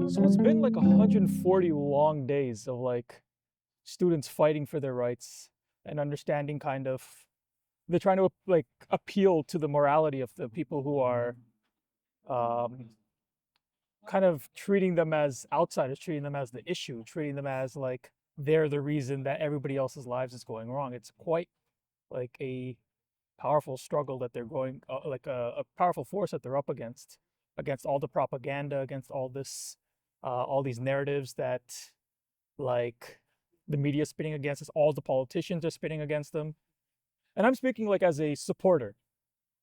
So it's been like 140 long days of like students fighting for their rights and understanding kind of they're trying to like appeal to the morality of the people who are um, kind of treating them as outsiders, treating them as the issue, treating them as like they're the reason that everybody else's lives is going wrong. It's quite like a powerful struggle that they're going, like a powerful force that they're up against all the propaganda, against all this, all these narratives that like the media is spinning against us, all the politicians are spinning against them. And I'm speaking like as a supporter.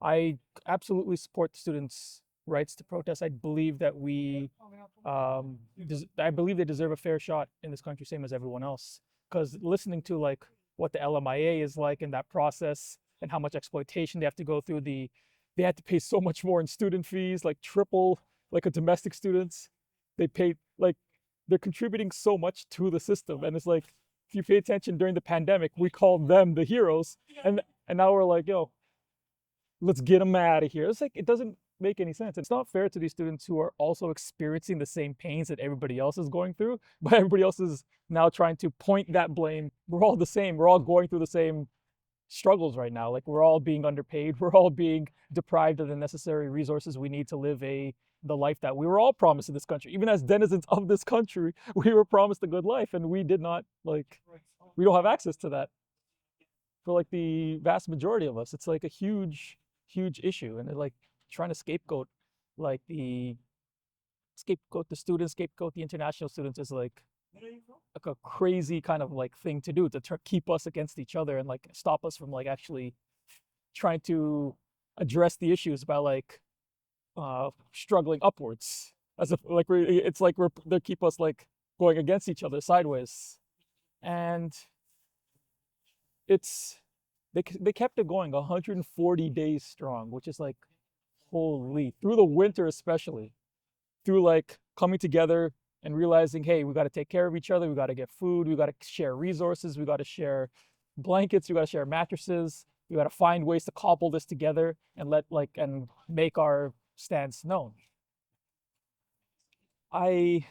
I absolutely support the students' rights to protest. I believe that I believe they deserve a fair shot in this country, same as everyone else. Because listening to like what the LMIA is like in that process and how much exploitation they have to go through, they had to pay so much more in student fees, like triple, like a domestic students. They pay like they're contributing so much to the system, and it's like if you pay attention during the pandemic, we called them the heroes, and now we're like, yo, let's get them out of here. It's like it doesn't make any sense. It's not fair to these students who are also experiencing the same pains that everybody else is going through, but everybody else is now trying to point that blame. We're all the same. We're all going through the same struggles right now. Like we're all being underpaid. We're all being deprived of the necessary resources we need to live the life that we were all promised in this country. Even as denizens of this country, we were promised a good life, and we did not like. We don't have access to that for like the vast majority of us. It's like a huge issue, and they're like trying to like the scapegoat the students, scapegoat the international students is like a crazy kind of like thing to do to keep us against each other and like stop us from like actually trying to address the issues by like struggling upwards as if like it's like they keep us like going against each other sideways. And it's they kept it going 140 days strong, which is like holy, through the winter especially, through like coming together and realizing, hey, we got to take care of each other, we got to get food, we got to share resources, we got to share blankets, we got to share mattresses, we got to find ways to cobble this together and and make our stance known. I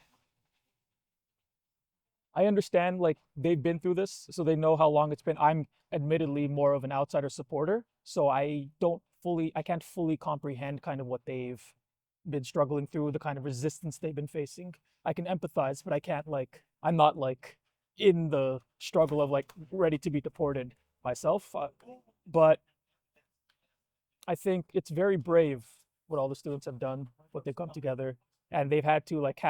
I understand like they've been through this, so they know how long it's been. I'm admittedly more of an outsider supporter, so I can't fully comprehend kind of what they've been struggling through, the kind of resistance they've been facing. I can empathize, but I'm not like in the struggle of like ready to be deported myself. But I think it's very brave what all the students have done, what they've come together, and they've had to like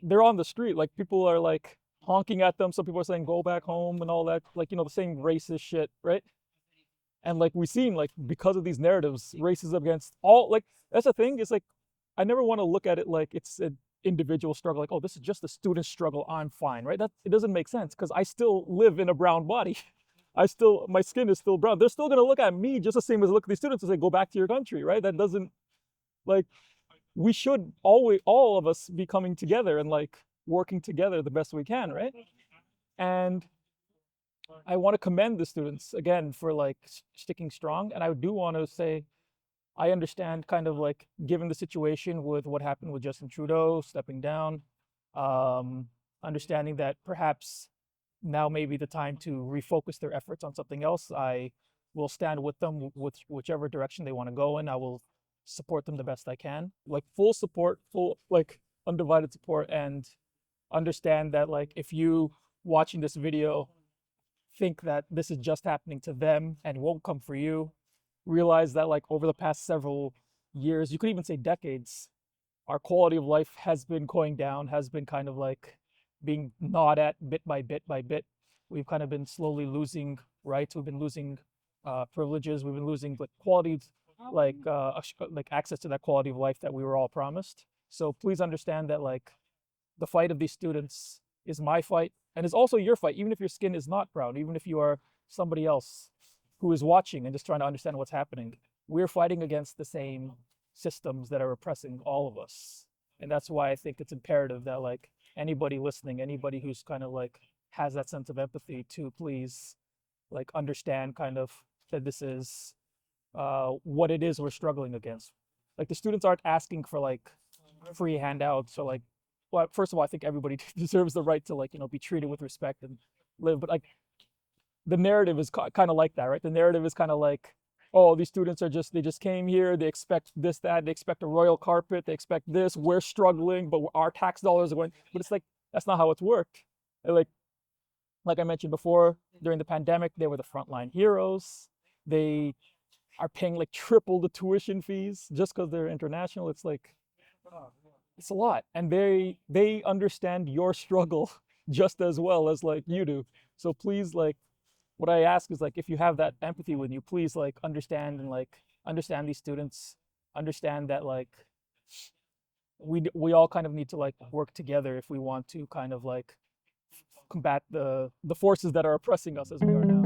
they're on the street, like people are like honking at them. Some people are saying go back home and all that, like the same racist shit, right? And like we've seen, like because of these narratives, racism against all like that's the thing. It's like I never want to look at it like it's an individual struggle, like oh this is just a student struggle, I'm fine, right? That it doesn't make sense because I still live in a brown body. My skin is still brown. They're still gonna look at me just the same as look at these students and say, go back to your country, right? That doesn't like we should always all of us be coming together and like working together the best we can, right? And I want to commend the students again for like sticking strong. And I do want to say I understand kind of like given the situation with what happened with Justin Trudeau stepping down, um, understanding that perhaps now may be the time to refocus their efforts on something else. I will stand with them with whichever direction they want to go in. I will support them the best I can, like full support, full like undivided support, and understand that like if you watching this video think that this is just happening to them and won't come for you, realize that like over the past several years, you could even say decades, our quality of life has been going down, has been kind of like being gnawed at bit by bit by bit. We've kind of been slowly losing rights. We've been losing privileges. We've been losing like qualities, like access to that quality of life that we were all promised. So please understand that like the fight of these students is my fight and is also your fight, even if your skin is not brown, even if you are somebody else who is watching and just trying to understand what's happening. We're fighting against the same systems that are oppressing all of us. And that's why I think it's imperative that like anybody listening, anybody who's kind of like has that sense of empathy to please like understand kind of that this is what it is we're struggling against. Like the students aren't asking for like free handouts or like well, first of all, I think everybody deserves the right to like, be treated with respect and live. But like the narrative is kind of like that, right? The narrative is kind of like, oh, these students are just, they just came here, they expect this, that, they expect a royal carpet, they expect this, we're struggling, but our tax dollars are going, but it's like, that's not how it's worked. And like I mentioned before, during the pandemic, they were the frontline heroes. They are paying like triple the tuition fees just because they're international. It's like, it's a lot, and they understand your struggle just as well as like you do. So please, like, what I ask is like, if you have that empathy with you, please like understand and like understand these students, understand that like we all kind of need to like work together if we want to kind of like combat the forces that are oppressing us as we are now.